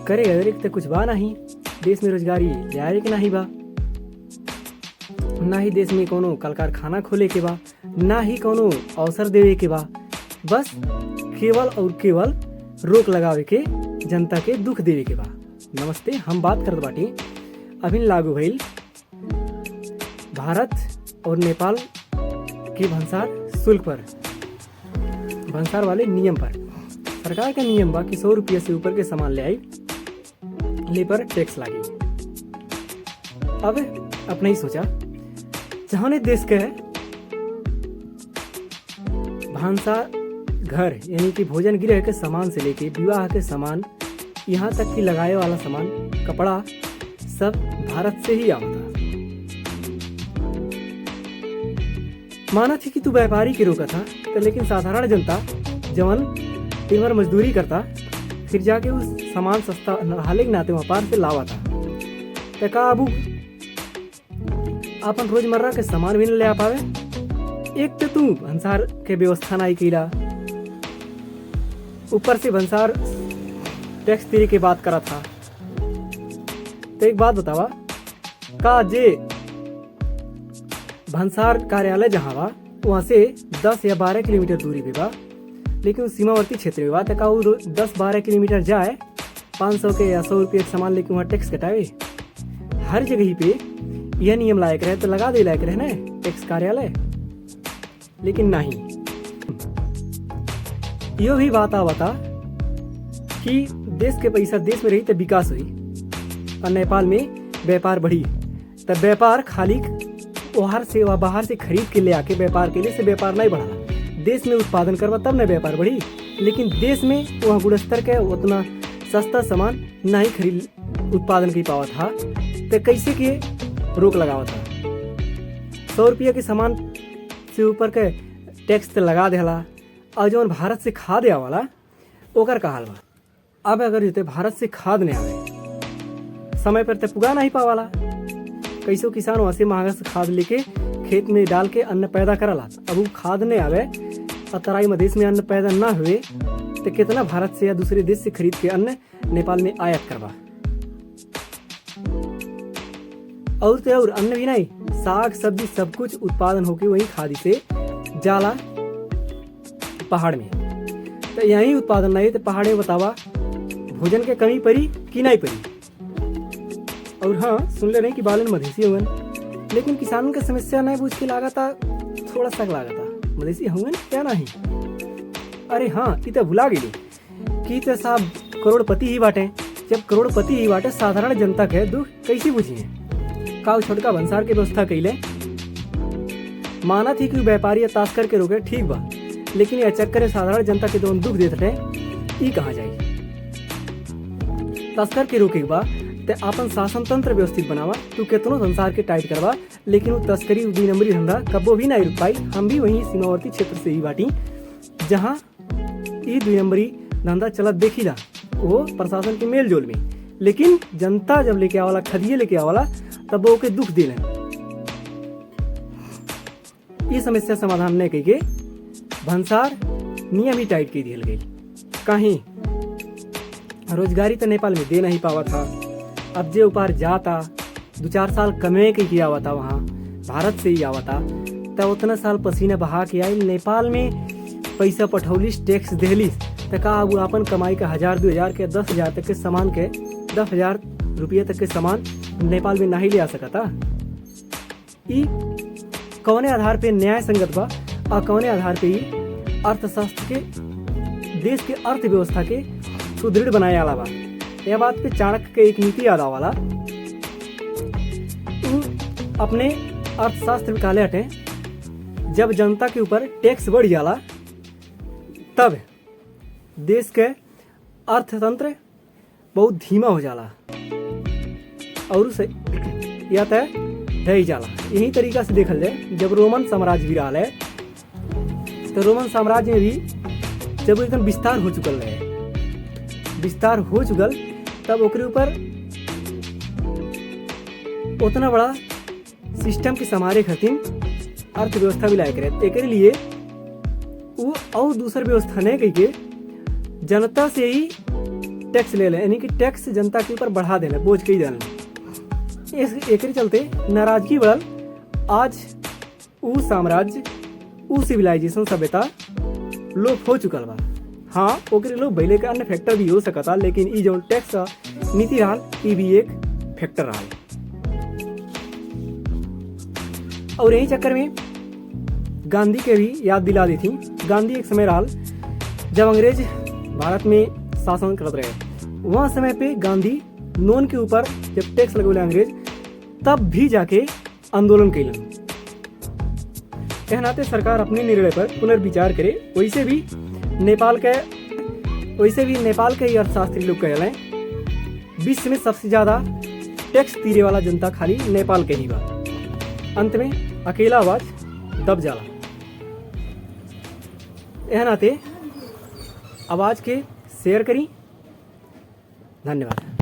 करे अरे तो कुछ बा नहीं, देश में रोजगारी जाए कि नहीं बा, ना ही देश में कोनो कल कारखाना खोले के बा, ना ही कोनो अवसर देवे के बा। बस केवल और केवल रोक लगावे के, जनता के दुख देवे के बा। नमस्ते, हम बात करत बाटी अभी लागू भइल भारत और नेपाल के भंसार शुल्क पर, भंसार वाले नियम पर। सरकार का नियम बा कि 100 रुपया से ऊपर के सामान ले आई ले पर टैक्स लागी। अब अपने ही सोचा, जहाँ ने देश के भांसार घर यानी कि भोजन गृह के सामान से लेके विवाह के सामान, यहाँ तक कि लगाए वाला सामान, कपड़ा, सब भारत से ही आता। माना थी कि तू व्यापारी के रोका था, तो लेकिन साधारण जनता जवन दिन भर मजदूरी करता, फिर जाके उस सामान सस्ता हाले के नाते व्यापार से लावा था। तो का अब अपन रोजमर्रा के सामान भी न ले आ पावे। एक तो तू भंसार के व्यवस्था नहीं कीला, ऊपर से भंसार टैक्स तेरे के बात करा था। तो एक बात बतावा, का जे भंसार कार्यालय जहाँ बा वहाँ से 10 या 12 किलोमीटर दूरी पे बा, लेकिन उस सीमावर्ती क्षेत्र में बा, तो का वो 10-12 किलोमीटर जाए 500 के या 100 रुपये सामान लेके वहाँ टैक्स कटावे। हर जगह पे यह नियम लायक रहे तो लगा दे लायक रहे ना टैक्स कार्यालय, लेकिन नहीं। यो भी बात आवता कि देश के पैसा देश में रही तो विकास हुई, और नेपाल में व्यापार बढ़ी। तब व्यापार खाली बाहर से खरीद के ले आके व्यापार के लिए से व्यापार नहीं बढ़ा, देश में उत्पादन करवा तब न व्यापार बढ़ी। लेकिन देश में वहाँ गुणस्तर के उतना सस्ता सामान नहीं खरीद उत्पादन की पावा था, तो कैसे के रोक लगावा था। 100 रुपया के सामान से ऊपर के टैक्स तो लगा देला, और जो भारत से खाद आवाला ओकर का हाल बा। अब अगर जैसे भारत से खाद नहीं आवे, समय पर तो पुगा नहीं पावाला, कैसो किसान वहाँ से महंगा से खाद लेके खेत में डाल के अन्न पैदा करला। अब वो खाद नहीं आवे और तराई मधेश में अन्न पैदा ना हुए, तो कितना भारत से या दूसरे देश से खरीद के अन्न नेपाल में आयात करवा। और तो और अन्न भी नहीं, साग सब्जी सब कुछ उत्पादन होके वही खादी से जाला पहाड़ में। तो यही उत्पादन नहीं तो पहाड़ में बतावा भोजन के कमी पड़ी कि नहीं पड़ी। और हाँ, सुन ले रहे कि बालन मधेसी हुए, लेकिन किसानों की समस्या नहीं पूछ के लागता, थोड़ा सा लागता मधेसी हुए क्या नहीं। अरे हाँ, ये तो भुला गई कि तो साहब करोड़पति ही बाटे। जब करोड़पति ही बाटे, साधारण जनता के दुख कैसे बुझिए। का छोटका भंसार के व्यवस्था कैले, माना थी कि व्यापारी तास्कर के रोके ठीक बा, लेकिन यह चक्कर साधारण जनता के दोनों दुख देते रहे, ई कहाँ जाए। तस्कर के रोके बा ते अपन शासन तंत्र व्यवस्थित बनावा, तू कितनो संसार के टाइट करवा, लेकिन वो तस्करी 2 नंबरी धंधा कबो भी नहीं रुक पाई। हम भी वही सीमावर्ती क्षेत्र से ही बाटी, जहाँ ये 2 नंबरी धंधा चलत देखी जा, वो प्रशासन के मेल जोल में। लेकिन जनता जब लेके आवाला, खदिये लेके आवाला, तब वो के दुख दिले। ये समस्या समाधान नहीं कही के भंसार नियम ही टाइट की दिल गई। कहीं रोजगारी तो नेपाल में दे नहीं पावा था। अब जे ऊपर जाता 2-4 साल कमे के किया हुआ था, वहाँ भारत से ही आवा था, तब उतना साल पसीना बहा के आई नेपाल में पैसा पठौलिस टैक्स देलिस, तो का वो अपन कमाई का 1000-2000 के 10,000 तक के सामान के 10,000 रुपये तक के सामान नेपाल में नहीं ले आ सका था। ई कौने आधार पे न्याय संगत बा, और कौने आधार पे ही अर्थशास्त्र के देश के अर्थव्यवस्था के सुदृढ़ बनाए वाला बा। यह बात पे चाणक्य के एक नीति याद आवाला, अपने अर्थशास्त्र में काले हटे, जब जनता के ऊपर टैक्स बढ़ जाला तब देश के अर्थतंत्र बहुत धीमा हो जाला और उसे या तो ढह जाला। यही तरीका से देखल जाए, जब रोमन साम्राज्य भी रहा है, तो रोमन साम्राज्य में भी जब एकदम विस्तार हो चुकल है, तब ओकरे ऊपर उतना बड़ा सिस्टम के समारे खातिर अर्थव्यवस्था भी लायक रहे। एक लिए वो और दूसर व्यवस्था नहीं कही के जनता से ही टैक्स ले लें, यानी कि टैक्स जनता के ऊपर बढ़ा देना, बोझ के ही देना। एक चलते नाराजगी बढ़ल। आज ऊ साम्राज्य, ऊ सिविलाइजेशन सभ्यता लोप हो चुकल बा। हाँ, ओकरे लोग भइले के अन्य फैक्टर भी हो सकता, लेकिन ई जो टैक्स नीति रहल ई भी एक फैक्टर रहल। और यही चक्कर में गांधी के भी याद दिला दी थी। गांधी एक समय रहल जब अंग्रेज भारत में शासन करत रहे। वह समय पे गांधी नोन के ऊपर जब टैक्स लगौले अंग्रेज, तब भी जाके आंदोलन कैलन। एह नाते सरकार अपने निर्णय पर पुनर्विचार करे। वैसे भी नेपाल के ही अर्थशास्त्री लोग कहले विश्व में सबसे ज्यादा टैक्स तीरे वाला जनता खाली नेपाल के ही बा। अंत में अकेला आवाज दब जाला। एह नाते आवाज के शेयर करी। धन्यवाद।